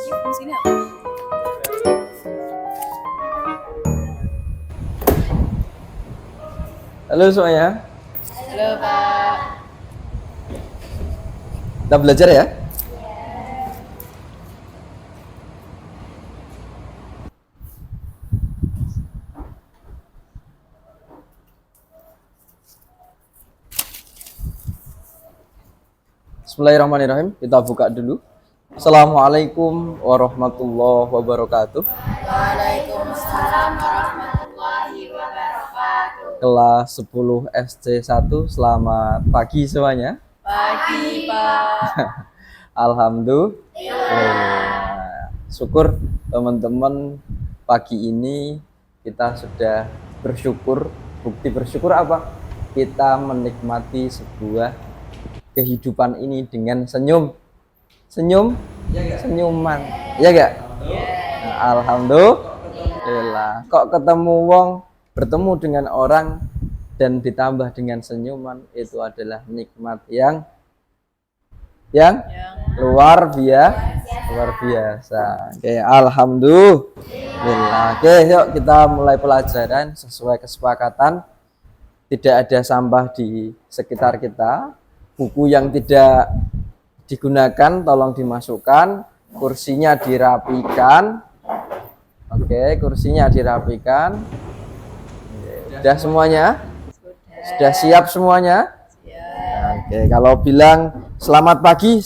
Fungsinya apa? Halo semuanya, Halo Pak. kita belajar ya. Bismillahirrahmanirrahim. Kita buka dulu. Assalamualaikum warahmatullahi wabarakatuh. Waalaikumsalam warahmatullahi wabarakatuh. Kelas 10 SC1, selamat pagi semuanya. Pagi Pak. Alhamdulillah. Syukur teman-teman, pagi ini kita sudah bersyukur. Bukti bersyukur apa? Kita menikmati sebuah kehidupan ini dengan senyuman, ya gak? Nah, alhamdulillah. Kok bertemu dengan orang dan ditambah dengan senyuman, itu adalah nikmat yang luar biasa. Oke, alhamdulillah. Oke, yuk kita mulai pelajaran sesuai kesepakatan. Tidak ada sampah di sekitar kita. Buku yang tidak digunakan tolong dimasukkan, kursinya dirapikan. Oke, kursinya dirapikan. Sudah semuanya? Sudah siap semuanya? Oke, kalau bilang selamat pagi,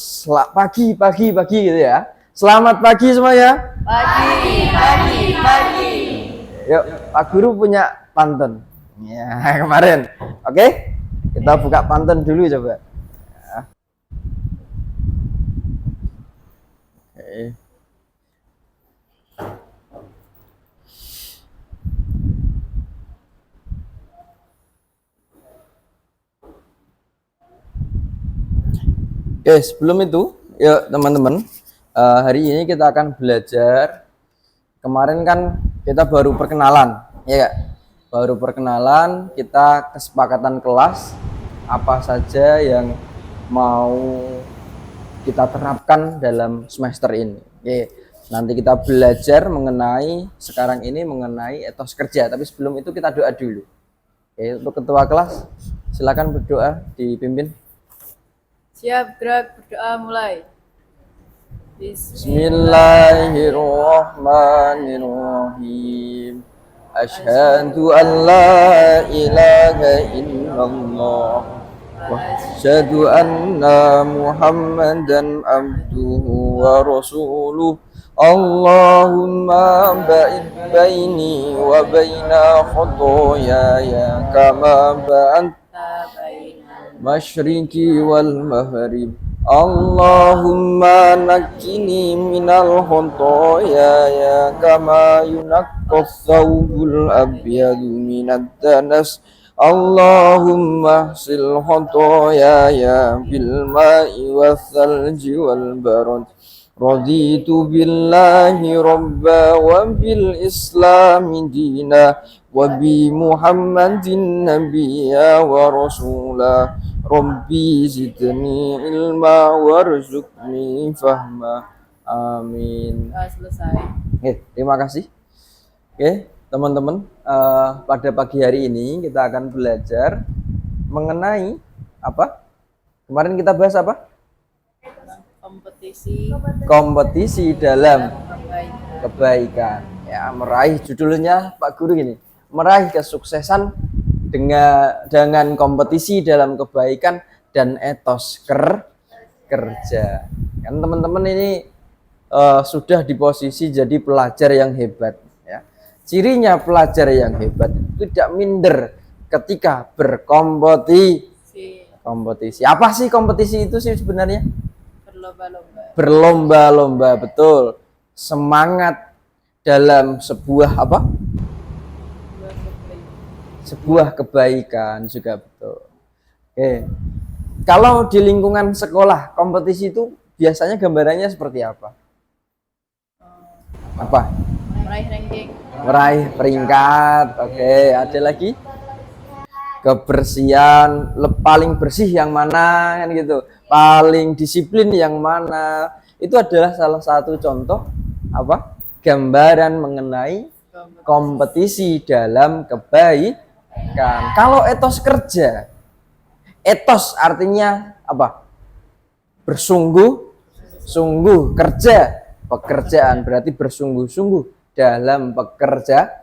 pagi gitu ya. Selamat pagi semuanya. Pagi. Yuk, Pak Guru punya pantun. Ya, kemarin. Oke, kita buka pantun dulu coba. Oke. Oke, sebelum itu, yuk teman-teman, hari ini kita akan belajar. Kemarin kan kita baru perkenalan, ya gak? Baru perkenalan, kita kesepakatan kelas apa saja yang mau kita terapkan dalam semester ini. Oke, nanti kita belajar sekarang ini mengenai etos kerja, tapi sebelum itu kita doa dulu. Oke, untuk ketua kelas, silakan berdoa, dipimpin. Siap, gerak, berdoa mulai. Bismillahirrahmanirrahim. Asyhadu an la ilaha illallah wa asyhadu anna Muhammadan abduhu wa rasuluh. Allahumma ba'id baini wa baina khotoyaya kama ba'adta masyriqi wal maghrib. Allahumma nakkini minal khotoyaya kama yunaqqas thawbul abyadu minad danas. Allahumma sil khotoyaya bil ma'i was salji wal barad. Raditu billahi rabba wa bil islami dina wa bi Muhammadin nabiyya wa rasula. Rabbi zidni ilma warzuqni fahma. Amin. Selesai. Oke, terima kasih. Oke, teman-teman, pada pagi hari ini kita akan belajar mengenai apa? Kemarin kita bahas apa? Kompetisi dalam kebaikan. Ya, meraih, judulnya Pak Guru gini, meraih kesuksesan dengan kompetisi dalam kebaikan dan etos kerja. Kan teman-teman ini sudah di posisi jadi pelajar yang hebat. Ya. Cirinya pelajar yang hebat itu tidak minder ketika berkompetisi. Apa sih kompetisi itu sih sebenarnya? Berlomba-lomba, betul. Semangat dalam sebuah apa? Sebuah kebaikan juga, betul. Oke. Kalau di lingkungan sekolah, kompetisi itu biasanya gambarannya seperti apa? Apa? Meraih ranking. Meraih peringkat. Oke, ada lagi? Kebersihan, paling bersih yang mana kan gitu. Paling disiplin yang mana. itu adalah salah satu contoh apa? Gambaran mengenai kompetisi dalam kebaikan. Kalau etos kerja, etos artinya apa? Bersungguh-sungguh kerja, pekerjaan berarti bersungguh-sungguh dalam pekerjaan.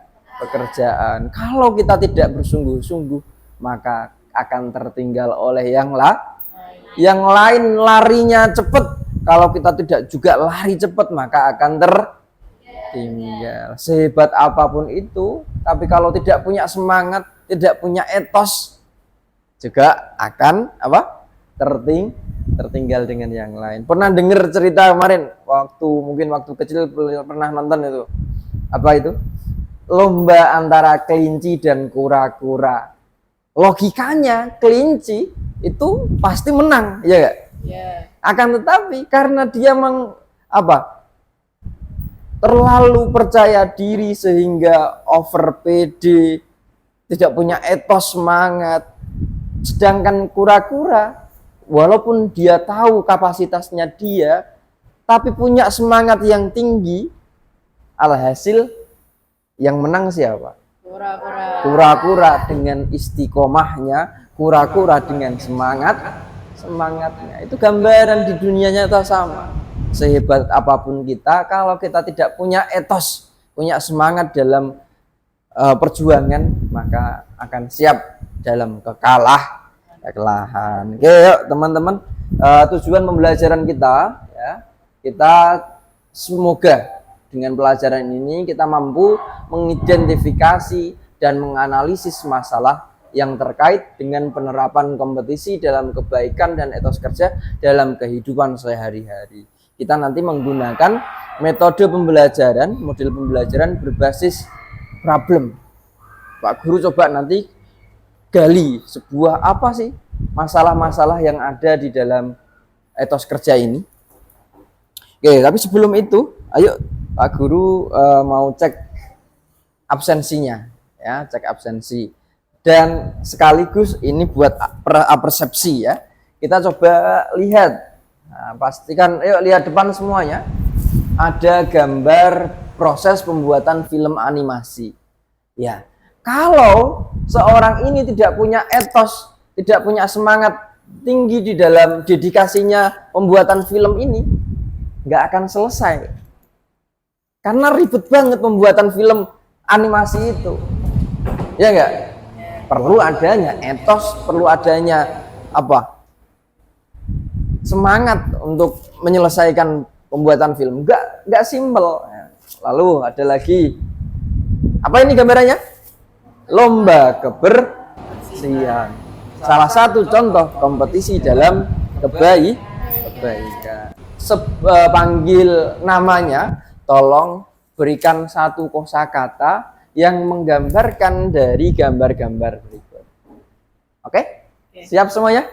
Kalau kita tidak bersungguh-sungguh, maka akan tertinggal oleh yang lain larinya cepat. Kalau kita tidak juga lari cepat, maka akan tertinggal. Sehebat apapun itu, tapi kalau tidak punya semangat, tidak punya etos, juga akan apa? Tertinggal dengan yang lain. Pernah dengar cerita kemarin mungkin waktu kecil pernah nonton itu. Apa itu? Lomba antara kelinci dan kura-kura. Logikanya kelinci itu pasti menang, ya enggak? Ya. Akan tetapi karena dia terlalu percaya diri sehingga over PD, tidak punya etos semangat. Sedangkan kura-kura walaupun dia tahu kapasitasnya dia, tapi punya semangat yang tinggi, alhasil yang menang siapa? Kura-kura. Kura-kura dengan istiqomahnya, kura-kura dengan semangatnya. Itu gambaran di dunia nyata sama. Sehebat apapun kita, kalau kita tidak punya etos, punya semangat dalam perjuangan, maka akan siap dalam kekalahan. Oke, yuk teman-teman, tujuan pembelajaran kita, ya, kita semoga dengan pelajaran ini kita mampu mengidentifikasi dan menganalisis masalah yang terkait dengan penerapan kompetisi dalam kebaikan dan etos kerja dalam kehidupan sehari-hari. Kita nanti menggunakan metode pembelajaran, model pembelajaran berbasis problem. Pak Guru coba nanti gali sebuah apa sih masalah-masalah yang ada di dalam etos kerja ini. Oke, tapi sebelum itu, ayo Pak Guru mau cek absensinya, ya, cek absensi. Dan sekaligus ini buat persepsi, ya. Kita coba lihat. Nah, pastikan, yuk lihat depan semuanya. Ada gambar proses pembuatan film animasi. Ya, kalau seorang ini tidak punya etos, tidak punya semangat tinggi di dalam dedikasinya pembuatan film ini, nggak akan selesai. Karena ribet banget pembuatan film animasi itu. Ya nggak? Perlu adanya etos, perlu adanya apa? Semangat untuk menyelesaikan pembuatan film. Nggak simpel. Lalu ada lagi, apa ini gambarannya? Lomba kebersihan. Salah satu contoh kompetisi dalam kebaikan. Panggil namanya, tolong berikan satu kosakata yang menggambarkan dari gambar-gambar berikut. Oke? Siap semuanya?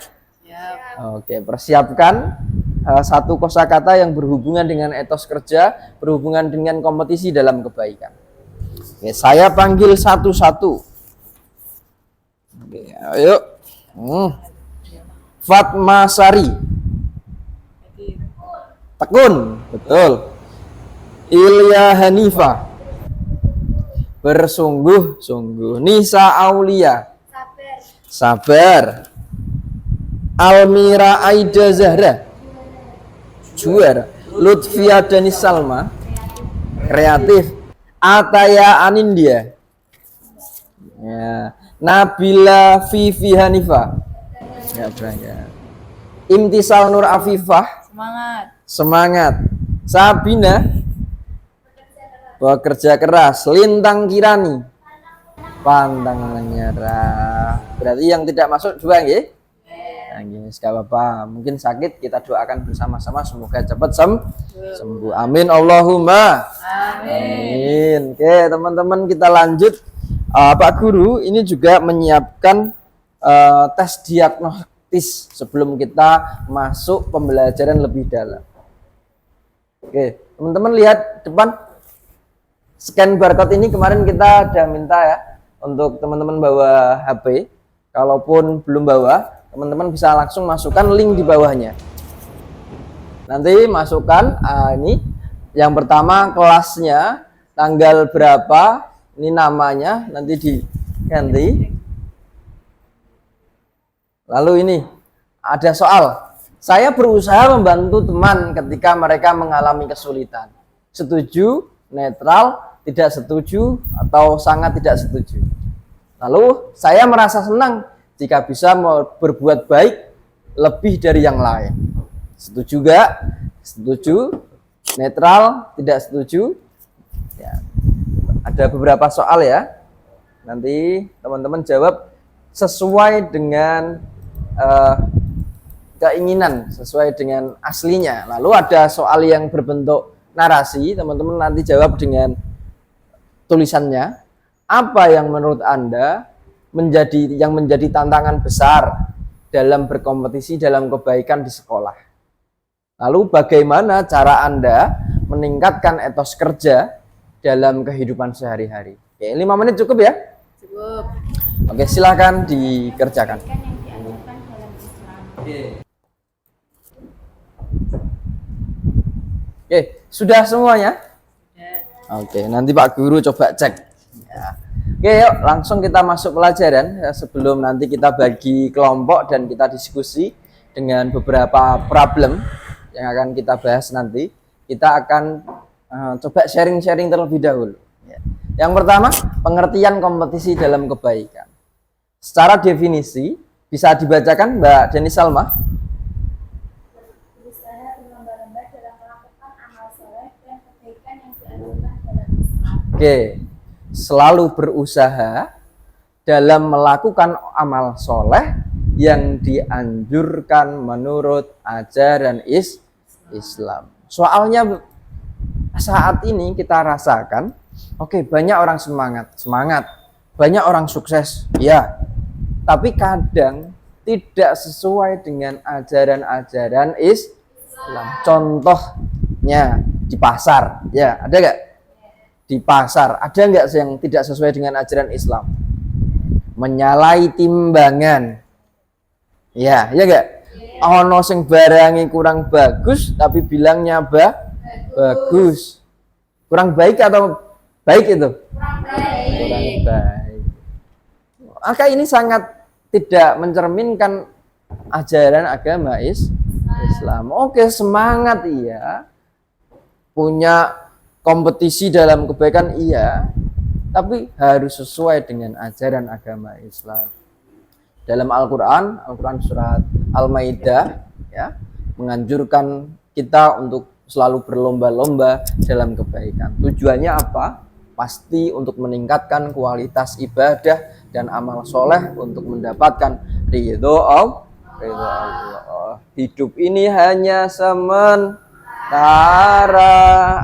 Siap. Oke, persiapkan satu kosakata yang berhubungan dengan etos kerja, berhubungan dengan kompetisi dalam kebaikan. Oke, saya panggil satu-satu. Oke, ayo. Fatma Sari. Tekun, betul. Ilya Hanifa. Bersungguh-sungguh. Nisa Aulia. Sabar. Almira Aida Zahra. Juara. Lutfia Danis Salma. Kreatif. Ataya Anindya. Ya. Nabila Vivi Hanifa. Ya, berangkat. Imtisal Nur Afifah. Semangat. Sabina. Bekerja keras. Lintang Kirani. Pantang menyerah. Berarti yang tidak masuk dua, nggih? Nggih, gak apa-apa. Mungkin sakit, kita doakan bersama-sama semoga cepat sembuh. Amin Allahumma. Amin. Oke, teman-teman, kita lanjut. Pak Guru ini juga menyiapkan tes diagnostis sebelum kita masuk pembelajaran lebih dalam. Oke, teman-teman lihat depan. Scan barcode ini kemarin kita udah minta ya untuk teman-teman bawa HP. Kalaupun belum bawa, teman-teman bisa langsung masukkan link di bawahnya. Nanti masukkan ini yang pertama kelasnya, tanggal berapa, ini namanya nanti diganti. Lalu ini ada soal. Saya berusaha membantu teman ketika mereka mengalami kesulitan. Setuju, netral, tidak setuju, atau sangat tidak setuju. Lalu saya merasa senang jika bisa berbuat baik lebih dari yang lain. Setuju gak? Setuju, netral, tidak setuju. Ya. Ada beberapa soal ya. Nanti teman-teman jawab sesuai dengan keinginan, sesuai dengan aslinya. Lalu ada soal yang berbentuk narasi, teman-teman nanti jawab dengan tulisannya. Apa yang menurut Anda menjadi tantangan besar dalam berkompetisi dalam kebaikan di sekolah? Lalu bagaimana cara Anda meningkatkan etos kerja dalam kehidupan sehari-hari? Oke, 5 menit cukup ya? Cukup. Oke, silakan dikerjakan. Oke, sudah semuanya? Ya. Oke, nanti Pak Guru coba cek. Ya. Oke, yuk langsung kita masuk pelajaran ya, sebelum nanti kita bagi kelompok dan kita diskusi dengan beberapa problem yang akan kita bahas nanti. Kita akan coba sharing-sharing terlebih dahulu. Ya. Yang pertama, pengertian kompetisi dalam kebaikan. Secara definisi, bisa dibacakan Mbak Deni Salma? Berusaha berlomba-lomba dalam melakukan amal soleh dan kebaikan yang dianjurkan dalam Islam. Oke, selalu berusaha dalam melakukan amal soleh yang dianjurkan menurut ajaran Islam. Soalnya saat ini kita rasakan, oke, banyak orang semangat, banyak orang sukses, ya. Tapi kadang tidak sesuai dengan ajaran-ajaran Islam. Contohnya di pasar, ya, ada nggak? Di pasar, ada nggak yang tidak sesuai dengan ajaran Islam? Menyalahi timbangan, ya nggak? Ono sing barangi kurang bagus, tapi bilangnya bagus. Kurang baik atau baik itu? Kurang baik. Maka ini sangat tidak mencerminkan ajaran agama Islam. Oke, semangat iya. Punya kompetisi dalam kebaikan iya, tapi harus sesuai dengan ajaran agama Islam. Dalam Al-Qur'an surat Al-Maidah ya, menganjurkan kita untuk selalu berlomba-lomba dalam kebaikan. Tujuannya apa? Pasti untuk meningkatkan kualitas ibadah dan amal soleh untuk mendapatkan ridho Allah. Hidup ini hanya sementara.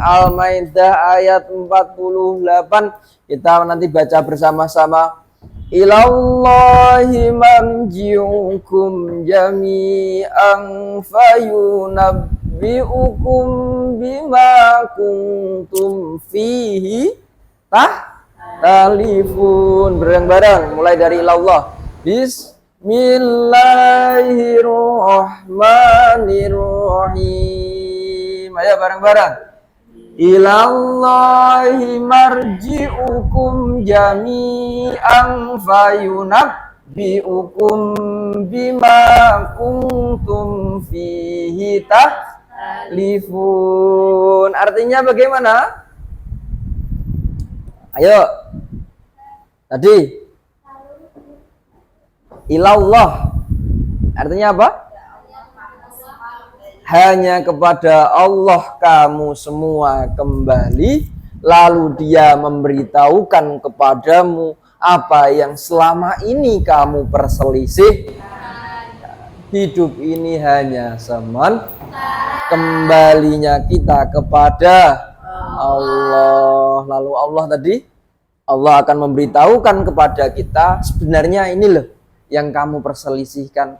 Al-Maidah ayat 48. Kita nanti baca bersama-sama. Ilallahi marji'ukum jami'an fayunabbi'ukum bima kuntum fihi talifun. Bareng-bareng mulai dari ilallah. Bismillahirrahmanirrahim. Ayo bareng-bareng. Ilallahi marji'ukum jami'an fayunabbi'ukum bima kuntum fihi talifun. Artinya bagaimana? Ayo. Tadi ilallah artinya apa? Hanya kepada Allah kamu semua kembali, lalu Dia memberitahukan kepadamu apa yang selama ini kamu perselisih. Hidup ini hanya sementara, kembalinya kita kepada Allah. Lalu Allah tadi, Allah akan memberitahukan kepada kita, sebenarnya ini loh yang kamu perselisihkan,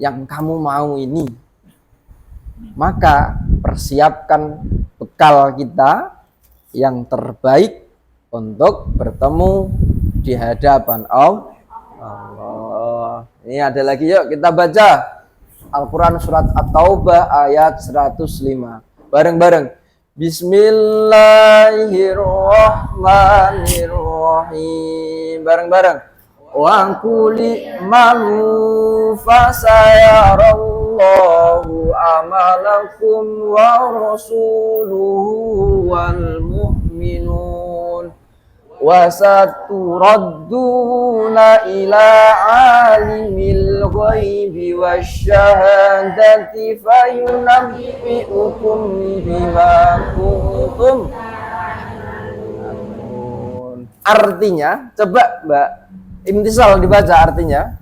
yang kamu mau ini. Maka persiapkan bekal kita yang terbaik untuk bertemu di hadapan Allah. Ini ada lagi, yuk kita baca. Al-Quran surat At-Taubah ayat 105. Bareng-bareng. Bismillahirrahmanirrahim. Bareng-bareng. Wa quli ma'u fasayarallahu amalakum wa rasuluhu wal mu'minun wa saturadduna ila alimil ghaibi wasyahadati fayunabbi'ukum bima kuntum. Artinya, coba Mbak Imtisal dibaca artinya.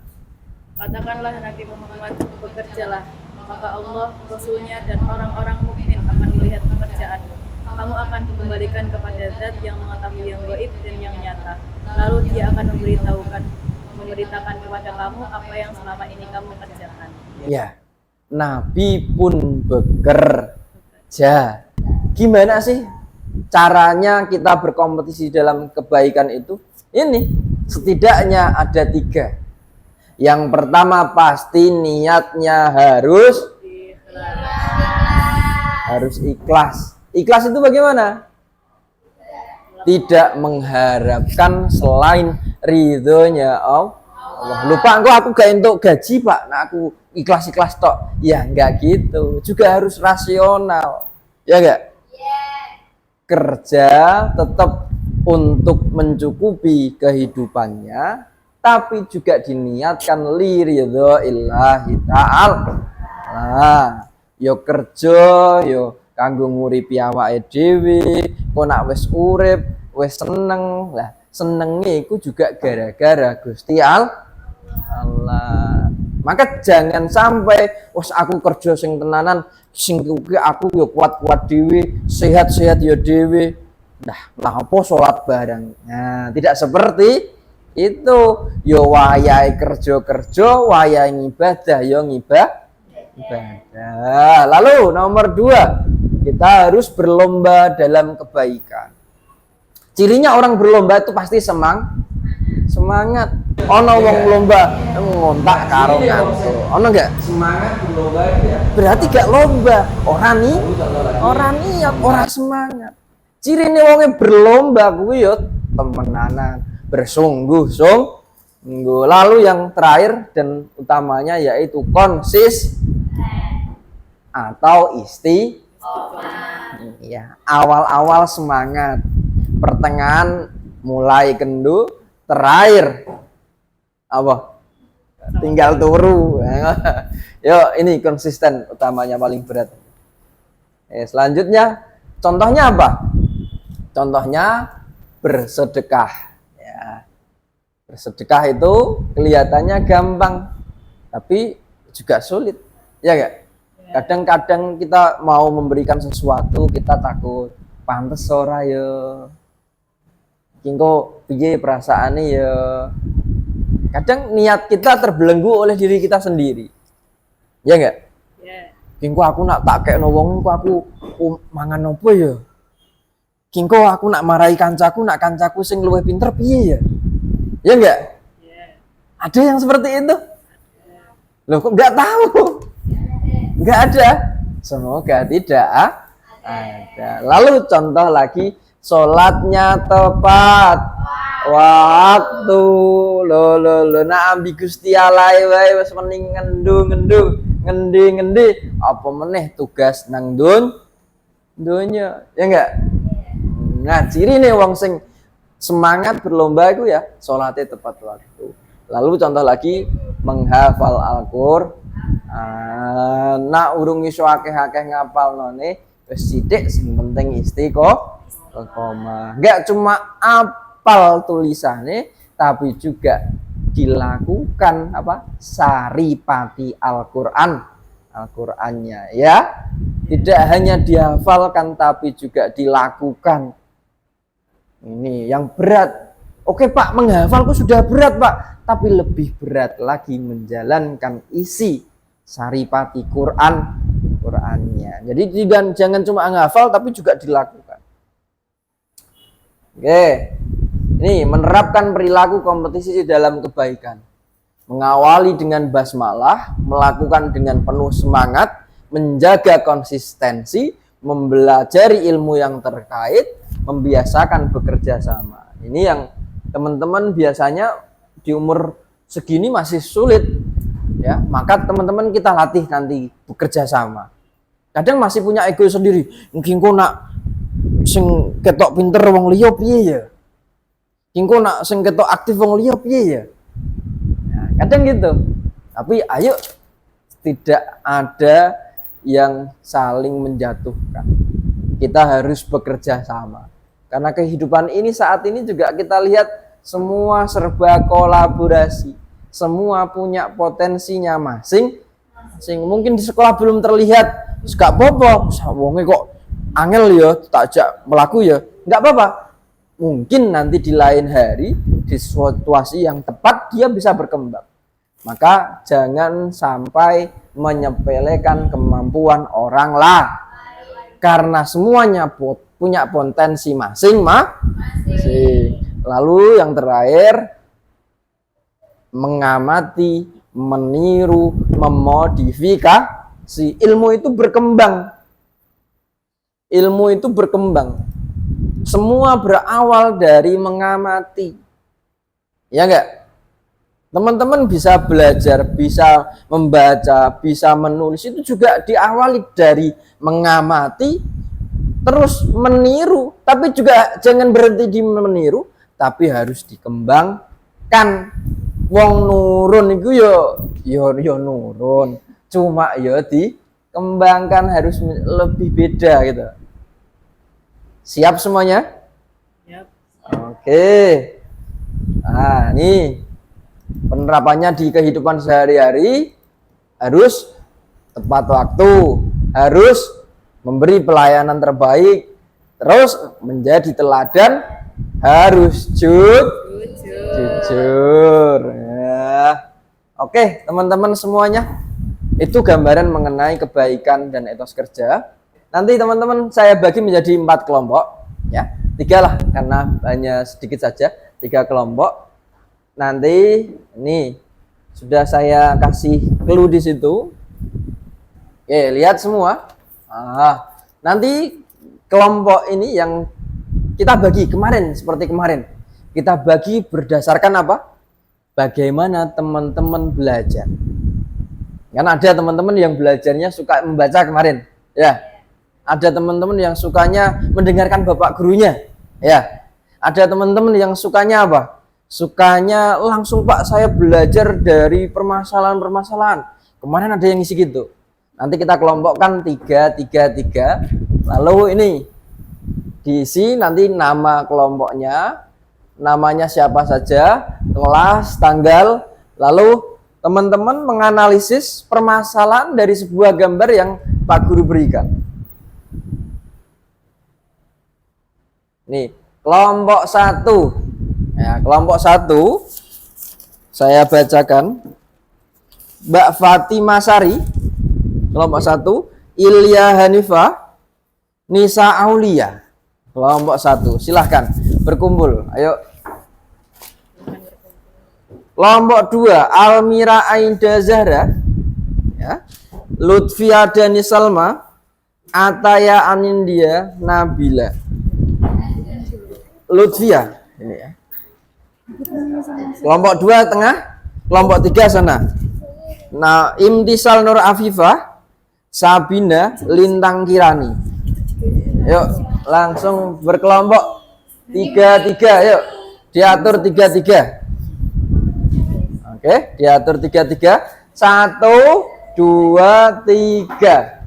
Katakanlah Nabi Muhammad, bekerjalah, maka Allah, Rasulnya, dan orang-orang mukmin akan melihat pekerjaanmu. Kamu akan dikembalikan kepada Zat yang mengetahui yang gaib dan yang nyata. Lalu Dia akan memberitakan kepada kamu apa yang selama ini kamu kerjakan. Ya, Nabi pun bekerja. Gimana sih caranya kita berkompetisi dalam kebaikan itu? Ini setidaknya ada 3. Yang pertama pasti niatnya harus ikhlas. Ikhlas itu bagaimana? Tidak mengharapkan selain ridhonya Allah. Lupa aku gak untuk gaji Pak, nah aku ikhlas tok. Ya enggak gitu, juga harus rasional. Ya enggak? Kerja tetap untuk mencukupi kehidupannya, tapi juga diniatkan li ridhoillahi ta'ala. Nah, yo kerja yo kanggo nguripi awake dhewe, kok nak wis urip, wis seneng. Lah, senenge iku juga gara-gara Gusti Allah. Maka jangan sampai wes aku kerja sing tenanan, sing aku yo kuat-kuat dhewe, sehat-sehat yo dhewe. Nah, apa sholat bareng? Nah, tidak seperti itu. Yo wayahe kerja-kerja, wayahe ngibadah, yo ibadah. Lalu nomor 2, kita harus berlomba dalam kebaikan. Cirinya orang berlomba itu pasti semangat. Ono wong lomba ngontak karo ngantuk. Ono enggak? Semangat berlomba ya. Berarti gak lomba. Orang niat, orang semangat. Cirine wonge berlomba kuwi yo temenanan, bersungguh-sungguh. Lalu yang terakhir dan utamanya yaitu atau ya, awal-awal semangat, pertengahan mulai kendu, terakhir apa? Tinggal turu. Yo, ini konsisten utamanya paling berat. Selanjutnya contohnya apa? Contohnya bersedekah. Ya. Bersedekah itu kelihatannya gampang, tapi juga sulit. Ya enggak? Kadang-kadang kita mau memberikan sesuatu, kita takut pantes ora ya. Kingko piye perasaane ya. Kadang niat kita terbelenggu oleh diri kita sendiri. Ya enggak? Ya. Kingko aku nak tak kekno wong aku mangan opo ya? Kingko aku nak marahi kancaku, nak kancaku sing luwih pinter piye ya? Ya enggak? Ya. Ada yang seperti itu? Loh kok enggak tahu? Enggak ada. Semoga tidak ada. Lalu contoh lagi, sholatnya tepat waktu. Lo nak ambi Gusti Allah wae wis mending ngendi apa meneh tugas nang donya. Ya enggak? Nah, ciri nih wong sing semangat berlomba itu ya sholatnya tepat waktu. Lalu contoh lagi, menghafal Al-Qur'an. Nak urung iso akeh-akeh ngapalnone wis sithik, sing penting istiqomah. Enggak cuma apal tulisannya, tapi juga dilakukan apa? Saripati Al-Qur'annya ya. Tidak hanya dihafalkan tapi juga dilakukan. Ini yang berat. Oke Pak, menghafalku sudah berat Pak, tapi lebih berat lagi menjalankan isi saripati Qur'annya. Jadi jangan cuma menghafal tapi juga dilakukan. Oke, ini menerapkan perilaku kompetisi dalam kebaikan. mengawali dengan basmalah, melakukan dengan penuh semangat, menjaga konsistensi, mempelajari ilmu yang terkait, membiasakan bekerja sama. Ini yang teman-teman biasanya di umur segini masih sulit, ya. Maka teman-teman kita latih nanti bekerja sama. Kadang masih punya ego sendiri. Mungkin kok nak sing ketok pinter wong liya piye ya? Kingko nak sing ketok aktif wong liya piye ya? Nah, kadang gitu. Tapi ayo, tidak ada yang saling menjatuhkan. Kita harus bekerja sama. Karena kehidupan ini saat ini juga kita lihat semua serba kolaborasi. Semua punya potensinya masing. Mungkin di sekolah belum terlihat, gak apa-apa. Wonge kok angel ya, tak ajak melaku ya. Gak apa-apa. Mungkin nanti di lain hari, di situasi yang tepat dia bisa berkembang. Maka jangan sampai menyepelekan kemampuan orang lah. Karena semuanya punya potensi masing-masing. Lalu yang terakhir, mengamati, meniru, memodifikasi. Ilmu itu berkembang. Ilmu itu berkembang. Semua berawal dari mengamati. Ya enggak? Teman-teman bisa belajar, bisa membaca, bisa menulis, itu juga diawali dari mengamati, terus meniru. Tapi juga jangan berhenti di meniru, tapi harus dikembangkan. Wong nurun itu yo nurun, cuma yo dikembangkan, harus lebih beda gitu. Siap semuanya? Yap. Oke. Nah, ini penerapannya di kehidupan sehari-hari harus tepat waktu, harus memberi pelayanan terbaik, terus menjadi teladan, harus jujur. Ya. Oke, teman-teman semuanya, itu gambaran mengenai kebaikan dan etos kerja. Nanti teman-teman saya bagi menjadi 4 kelompok, ya, 3 lah karena hanya sedikit saja, 3 kelompok. Nanti ini sudah saya kasih clue di situ. Oke, lihat semua. Nanti kelompok ini yang kita bagi kemarin, seperti kemarin, kita bagi berdasarkan apa? Bagaimana teman-teman belajar. Kan ada teman-teman yang belajarnya suka membaca kemarin, ya. Ada teman-teman yang sukanya mendengarkan bapak gurunya, ya. Ada teman-teman yang sukanya apa? Sukanya langsung, Pak, saya belajar dari permasalahan-permasalahan. Kemarin ada yang ngisi gitu. Nanti kita kelompokkan 3. Lalu ini diisi nanti nama kelompoknya, namanya siapa saja, kelas, tanggal. Lalu teman-teman menganalisis permasalahan dari sebuah gambar yang Pak Guru berikan. Nih, kelompok 1. Ya, kelompok 1 saya bacakan. Mbak Fatimah Sari, kelompok 1, Ilya Hanifah, Nisa Aulia, kelompok 1. Silahkan berkumpul. Ayo. Kelompok 2, Almira Aida Zahra, ya. Lutfia Dani Salma, Ataya Anindia Nabila. Lutfia ini ya. Kelompok 2 tengah, kelompok 3 sana. Nah, Imtisal Nur Afifah, Sabina Lintang Kirani. Yuk, langsung berkelompok 3, yuk. Diatur 3. Oke, diatur 3. 1, 2, 3.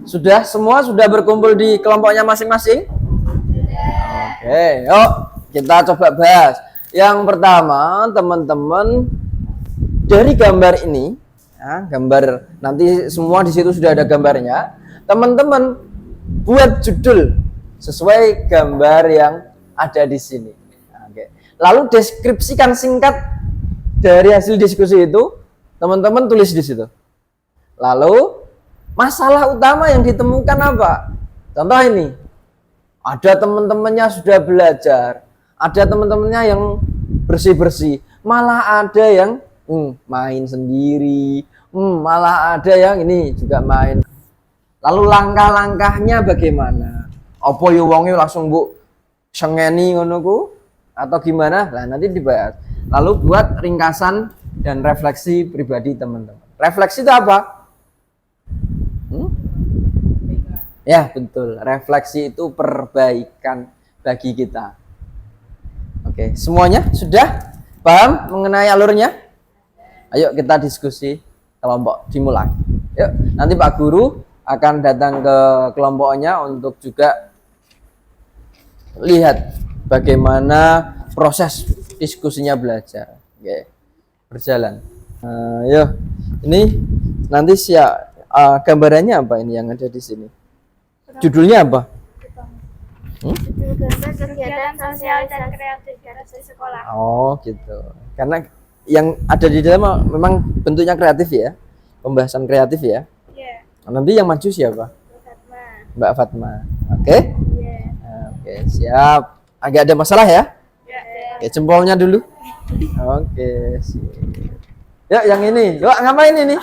Sudah semua sudah berkumpul di kelompoknya masing-masing? Oke, yuk kita coba bahas. Yang pertama, teman-teman, dari gambar ini, ya, gambar nanti semua di situ sudah ada gambarnya. Teman-teman buat judul sesuai gambar yang ada di sini. Oke. Lalu deskripsikan singkat dari hasil diskusi itu. Teman-teman tulis di situ. Lalu Masalah utama yang ditemukan apa? Contoh ini, ada teman-temannya sudah belajar, ada teman-temannya yang bersih-bersih, malah ada yang main sendiri, malah ada yang ini juga main. Lalu langkah-langkahnya bagaimana? Apa yo wonge langsung mbok sengeni ngono ku atau gimana? Lah nanti dibahas. Lalu buat ringkasan dan refleksi pribadi teman-teman. Refleksi itu apa? Ya betul, refleksi itu perbaikan bagi kita. Oke, semuanya sudah paham mengenai alurnya? Ayo kita diskusi kelompok dimulai. Yuk, nanti Pak Guru akan datang ke kelompoknya untuk juga lihat bagaimana proses diskusinya belajar. Oke, berjalan. Yuk, ini nanti gambarannya apa ini yang ada di sini? Judulnya apa? Judul gambar kegiatan sosial dan kreatif di sekolah. Oh gitu. Karena yang ada di dalam memang bentuknya kreatif ya, pembahasan kreatif ya. Iya. Nanti yang maju siapa? Fatma. Mbak Fatma. Oke? Iya. Oke, siap. Agak ada masalah ya? Iya. Oke, jempolnya dulu. Oke, siap. Yuk, yang ini. Yuk, ngapain ini?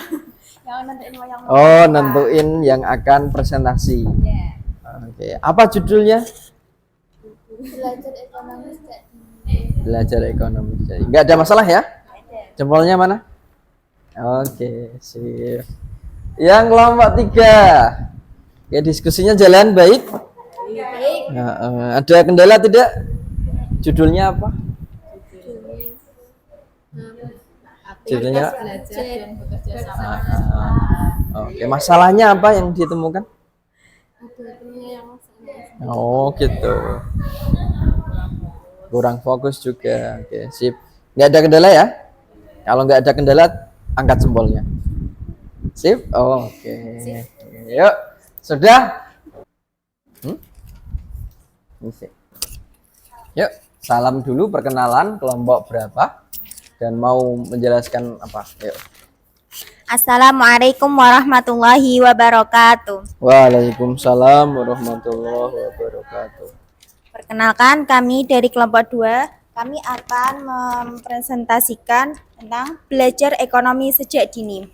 Yang nentuin wayang. Oh, nentuin yang akan presentasi. Iya. Oke, apa judulnya? Belajar ekonomi sejak Belajar ekonomi. Jadi, nggak ada masalah ya? Jempolnya mana? Oke, sip. Yang kelompok 3. Ya, diskusinya jalan baik. baik. Ada kendala tidak? Judulnya apa? Judulnya. Belajar dan bekerja sama. Oke, masalahnya apa yang ditemukan? Oh, gitu. Kurang fokus juga. Oke, sip. Nggak ada kendala ya? Kalau nggak ada kendala, angkat jempolnya. Sip. Oh, oke. Yuk, sudah. Yuk, salam dulu perkenalan kelompok berapa dan mau menjelaskan apa? Yuk. Assalamualaikum warahmatullahi wabarakatuh. Waalaikumsalam warahmatullahi wabarakatuh. Perkenalkan, kami dari kelompok 2. Kami akan mempresentasikan tentang belajar ekonomi sejak dini.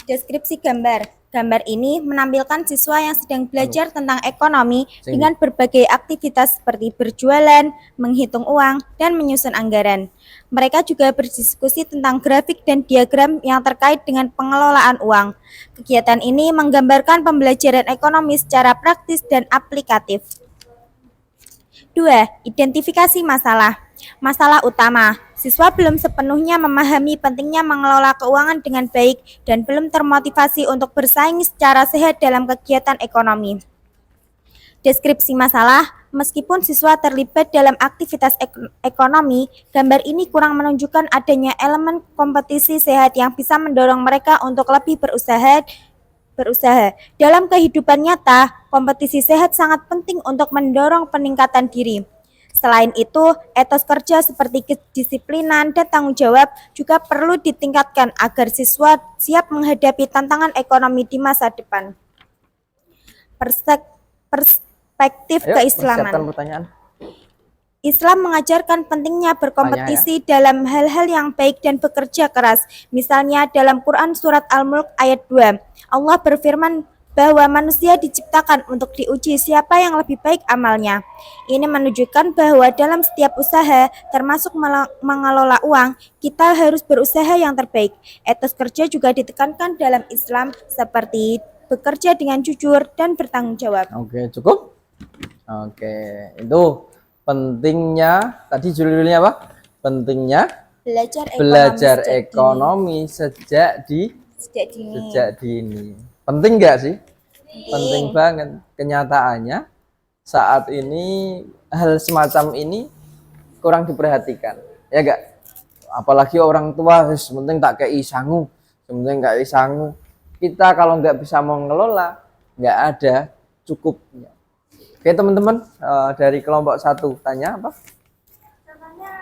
Deskripsi gambar. Gambar ini menampilkan siswa yang sedang belajar tentang ekonomi dengan berbagai aktivitas seperti berjualan, menghitung uang, dan menyusun anggaran. Mereka juga berdiskusi tentang grafik dan diagram yang terkait dengan pengelolaan uang. Kegiatan ini menggambarkan pembelajaran ekonomi secara praktis dan aplikatif. 2. Identifikasi masalah. Masalah utama. Siswa belum sepenuhnya memahami pentingnya mengelola keuangan dengan baik dan belum termotivasi untuk bersaing secara sehat dalam kegiatan ekonomi. Deskripsi masalah. Meskipun siswa terlibat dalam aktivitas ekonomi, gambar ini kurang menunjukkan adanya elemen kompetisi sehat yang bisa mendorong mereka untuk lebih berusaha. Dalam kehidupan nyata, kompetisi sehat sangat penting untuk mendorong peningkatan diri. Selain itu, etos kerja seperti kedisiplinan dan tanggung jawab juga perlu ditingkatkan agar siswa siap menghadapi tantangan ekonomi di masa depan. Perspektif keislaman. Persiapkan pertanyaan. Islam mengajarkan pentingnya berkompetisi dalam hal-hal yang baik dan bekerja keras. Misalnya dalam Quran Surat Al-Mulk ayat 2, Allah berfirman bahwa manusia diciptakan untuk diuji siapa yang lebih baik amalnya. Ini menunjukkan bahwa dalam setiap usaha, termasuk mengelola uang, kita harus berusaha yang terbaik. Etos kerja juga ditekankan dalam Islam seperti bekerja dengan jujur dan bertanggung jawab. Oke, cukup? Oke, itu pentingnya, tadi judulnya apa? Pentingnya belajar ekonomi sejak dini. Penting nggak sih? Penting banget. Kenyataannya saat ini hal semacam ini kurang diperhatikan, ya nggak? Apalagi orang tua, penting tak kayak sangu, penting kayak sangu. Kita kalau nggak bisa mengelola, nggak ada cukupnya. Oke teman-teman, dari kelompok 1 tanya apa? Contohnya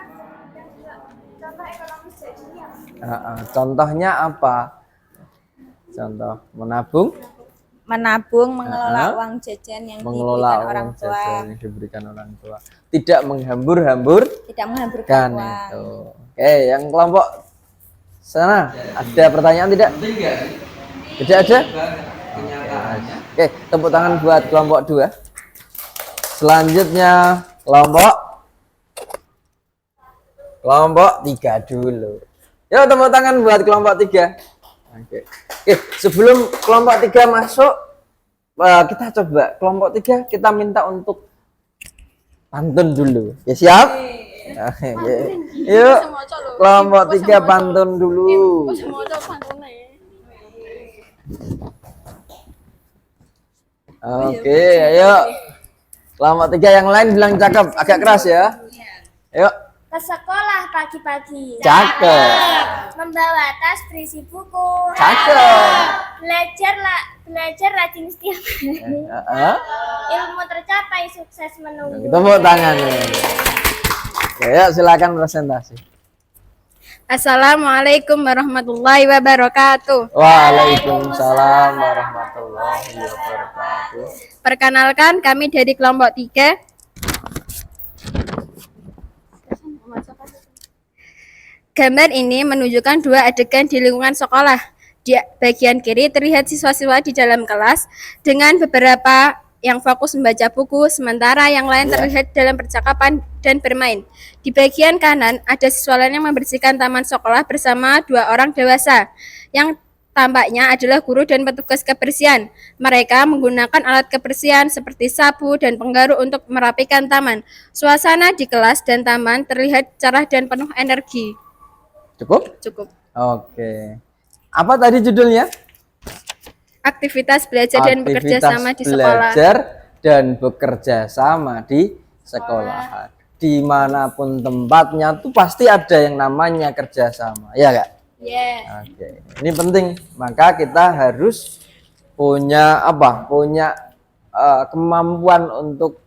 ekonomi sejak dini apa? Contohnya apa? Contoh menabung, mengelola uang jajan yang mengelola diberikan orang uang tua, jajan yang diberikan orang tua. Tidak menghambur-hambur tidak menghamburkan uang. itu. Oke, yang kelompok sana ada pertanyaan tidak? Tidak ada? Oke, tepuk tangan buat kelompok 2. Selanjutnya kelompok 3 dulu. Yuk tepuk tangan buat kelompok 3. Oke. Sebelum kelompok 3 masuk, kita coba kelompok 3 kita minta untuk pantun dulu. Ya siap? Oke. Yuk. Kelompok 3 pantun dulu. Oke, ayo. Kelompok 3 yang lain bilang cakep, agak keras ya. Ayo. Ke sekolah pagi-pagi. Cakep. Membawa tas berisi buku. Cakep. Belajar rajin setiap hari. Ilmu tercapai, sukses menunggu. Tepuk tangan. Oke, yuk silakan presentasi. Assalamualaikum warahmatullahi wabarakatuh. Waalaikumsalam warahmatullahi wabarakatuh. Perkenalkan, kami dari kelompok 3. Gambar ini menunjukkan 2 adegan di lingkungan sekolah. Di bagian kiri terlihat siswa-siswa di dalam kelas dengan beberapa yang fokus membaca buku, sementara yang lain terlihat dalam percakapan dan bermain. Di bagian kanan ada siswa lain yang membersihkan taman sekolah bersama 2 orang dewasa yang tampaknya adalah guru dan petugas kebersihan. Mereka menggunakan alat kebersihan seperti sapu dan penggaruk untuk merapikan taman. Suasana di kelas dan taman terlihat cerah dan penuh energi. Cukup? Oke. Apa tadi judulnya? Aktivitas belajar dan bekerja sama di sekolah. Belajar dan bekerja sama di sekolah. Dimanapun tempatnya tuh pasti ada yang namanya kerjasama, ya kak? Oke. Ini penting. Maka kita harus punya kemampuan untuk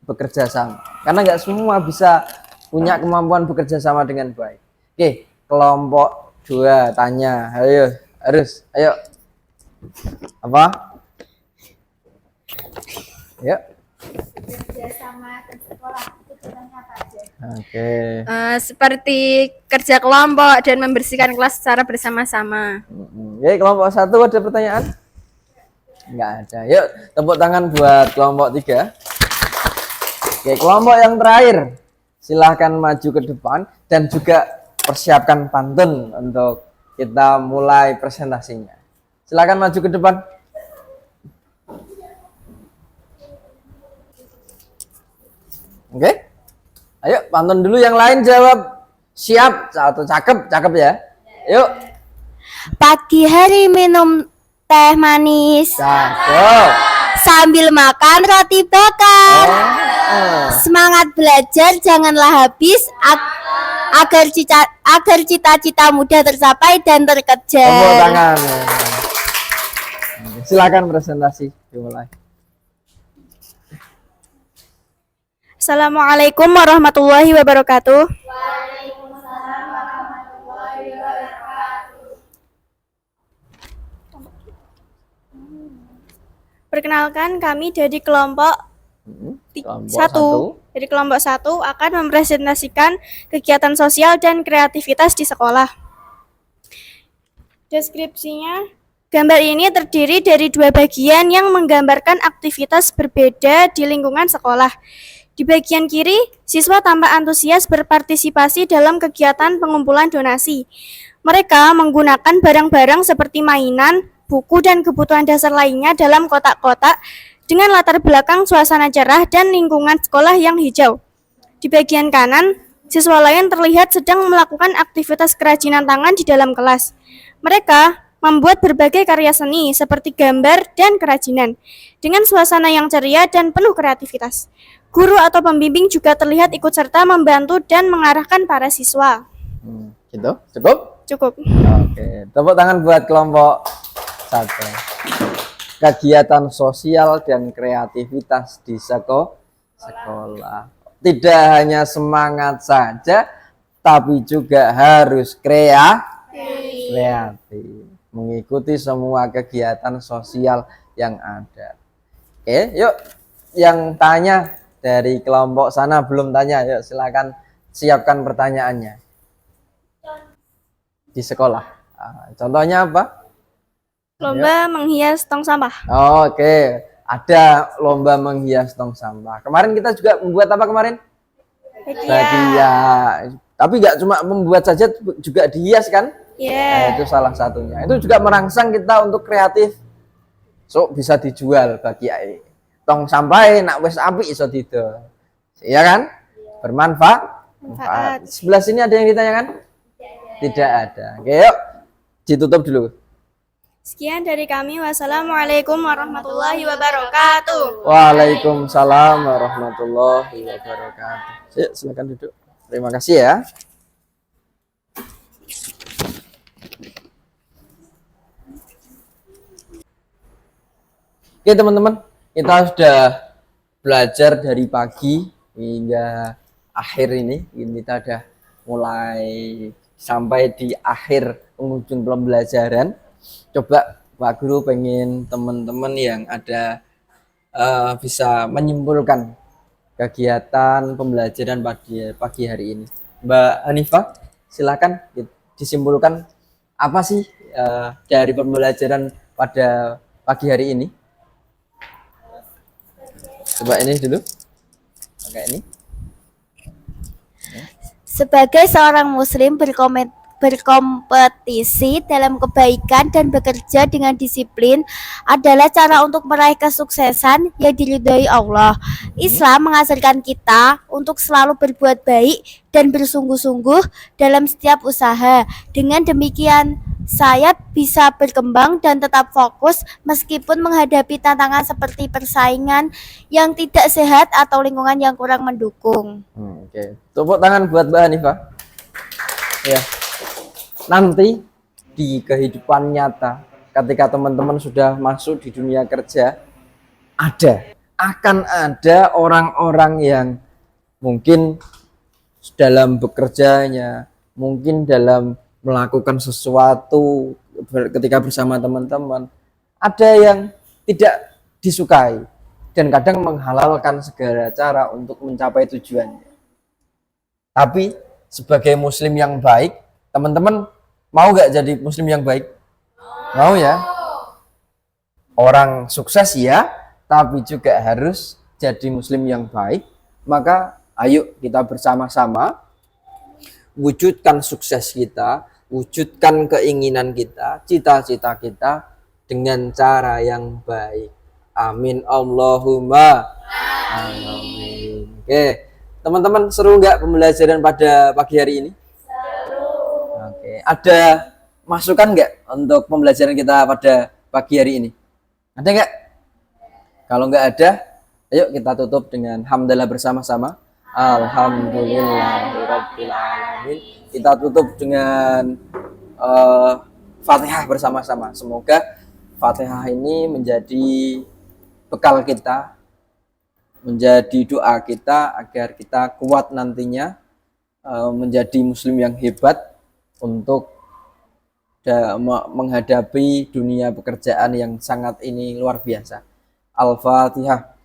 bekerja sama. Karena nggak semua bisa punya kemampuan bekerja sama dengan baik. Oke, kelompok 2 tanya. Ayo. Apa? Yuk. Kerjasama di sekolah itu contohnya apa aja? Oke. Seperti kerja kelompok dan membersihkan kelas secara bersama-sama. Oke, kelompok 1 ada pertanyaan? Enggak ada. Yuk, tepuk tangan buat kelompok 3. Oke, kelompok yang terakhir. Silahkan maju ke depan dan juga persiapkan pantun untuk kita mulai presentasinya. Silakan maju ke depan. Oke. Ayo pantun dulu, yang lain jawab siap atau cakep ya. Yuk. Pagi hari minum teh manis, Cakep. sambil makan roti bakar. Semangat belajar janganlah habis, agar cita-cita mudah tercapai dan Tepuk terkejar. tangan. Silakan presentasi dimulai. Assalamualaikum warahmatullahi wabarakatuh. Perkenalkan, kami dari kelompok Kelompok 1. Dari kelompok 1 akan mempresentasikan kegiatan sosial dan kreativitas di sekolah. Deskripsinya, gambar ini terdiri dari 2 bagian yang menggambarkan aktivitas berbeda di lingkungan sekolah. Di bagian kiri, siswa tampak antusias berpartisipasi dalam kegiatan pengumpulan donasi. Mereka menggunakan barang-barang seperti mainan, buku, dan kebutuhan dasar lainnya dalam kotak-kotak dengan latar belakang suasana cerah dan lingkungan sekolah yang hijau. Di bagian kanan, siswa lain terlihat sedang melakukan aktivitas kerajinan tangan di dalam kelas. Mereka membuat berbagai karya seni seperti gambar dan kerajinan dengan suasana yang ceria dan penuh kreativitas. Guru atau pembimbing juga terlihat ikut serta membantu dan mengarahkan para siswa. Gitu? Cukup? Cukup. Oke, tepuk tangan buat kelompok 1. Kegiatan sosial dan kreativitas di sekolah. Tidak hanya semangat saja, tapi juga harus kreatif. mengikuti semua kegiatan sosial yang ada. Oke, yuk yang tanya dari kelompok sana belum tanya, yuk silakan siapkan pertanyaannya. Di sekolah. Contohnya apa? Lomba menghias tong sampah. Oke, ada lomba menghias tong sampah. Kemarin kita juga membuat apa kemarin? Bagia. Tapi nggak cuma membuat saja, juga dihias kan? Nah, itu salah satunya. Itu juga merangsang kita untuk kreatif. So bisa dijual bagi tong sampah nak wes api iso didol. Iya kan? Bermanfaat. Sebelah sini ada yang ditanyakan? Tidak ada. Oke, yuk ditutup dulu. Sekian dari kami. Wassalamualaikum warahmatullahi wabarakatuh. Waalaikumsalam warahmatullahi wabarakatuh. Yuk, silakan duduk. Terima kasih ya. Oke teman-teman, kita sudah belajar dari pagi hingga akhir ini. Kita sudah mulai sampai di akhir penghujung pembelajaran. Coba Pak Guru pengen teman-teman yang ada bisa menyimpulkan kegiatan pembelajaran pagi hari ini. Mbak Hanifah, silakan disimpulkan apa sih dari pembelajaran pada pagi hari ini? Coba ini dulu. Oke, ini. Sebagai seorang muslim berkompetisi dalam kebaikan dan bekerja dengan disiplin adalah cara untuk meraih kesuksesan yang diridhoi Allah. Islam mengajarkan kita untuk selalu berbuat baik dan bersungguh-sungguh dalam setiap usaha. Dengan demikian, saya bisa berkembang dan tetap fokus meskipun menghadapi tantangan seperti persaingan yang tidak sehat atau lingkungan yang kurang mendukung. Oke. Tepuk tangan buat Mbak Hanifah. Ya. Nanti di kehidupan nyata, ketika teman-teman sudah masuk di dunia kerja, akan ada orang-orang yang mungkin dalam bekerjanya, mungkin dalam melakukan sesuatu ketika bersama teman-teman, ada yang tidak disukai dan kadang menghalalkan segala cara untuk mencapai tujuannya. Tapi sebagai muslim yang baik, teman-teman mau gak jadi muslim yang baik? Mau ya? Orang sukses ya, tapi juga harus jadi muslim yang baik. Maka ayo kita bersama-sama wujudkan sukses kita, wujudkan keinginan kita, cita-cita kita dengan cara yang baik. Amin Allahumma amin. Oke, teman-teman seru nggak pembelajaran pada pagi hari ini? Seru. Oke, ada masukan nggak untuk pembelajaran kita pada pagi hari ini? Ada nggak? Kalau nggak ada, ayo kita tutup dengan hamdalah bersama-sama. Alhamdulillahirabbil alamin. Kita tutup dengan Fatihah bersama-sama. Semoga Fatihah ini menjadi bekal kita, menjadi doa kita agar kita kuat nantinya menjadi muslim yang hebat untuk menghadapi dunia pekerjaan yang sangat ini luar biasa. Al-Fatihah.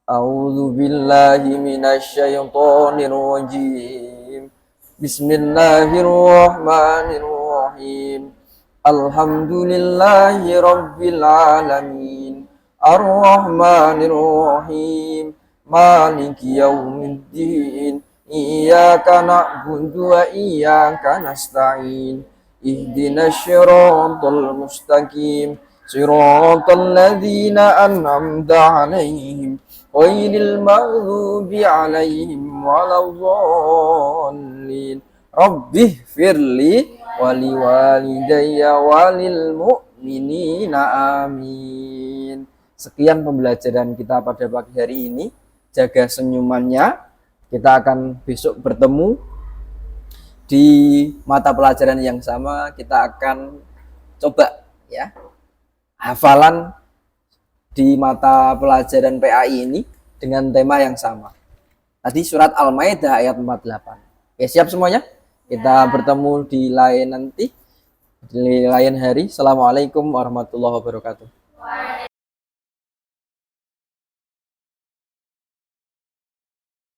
A'udzu billahi minasyaitonir rajim. Bismillahirrahmanirrahim. Alhamdulillahi rabbil alamin. Ar-Rahmanir Rahim. Maliki yaumiddin. Iyyaka na'budu wa iyyaka nasta'in. Ihdinas siratal mustaqim. Siratal ladzina an'amta 'alaihim ghairil maghdubi 'alaihim waladdallin. Rabbighfirli wa liwalidayya walil mu'minina amin. Sekian pembelajaran kita pada pagi hari ini. Jaga senyumannya. Kita akan besok bertemu di mata pelajaran yang sama. Kita akan coba ya hafalan di mata pelajaran PAI ini dengan tema yang sama. Tadi surat Al-Maidah ayat 48. Oke, siap semuanya? Kita bertemu di lain nanti. Di lain hari. Assalamualaikum warahmatullahi wabarakatuh.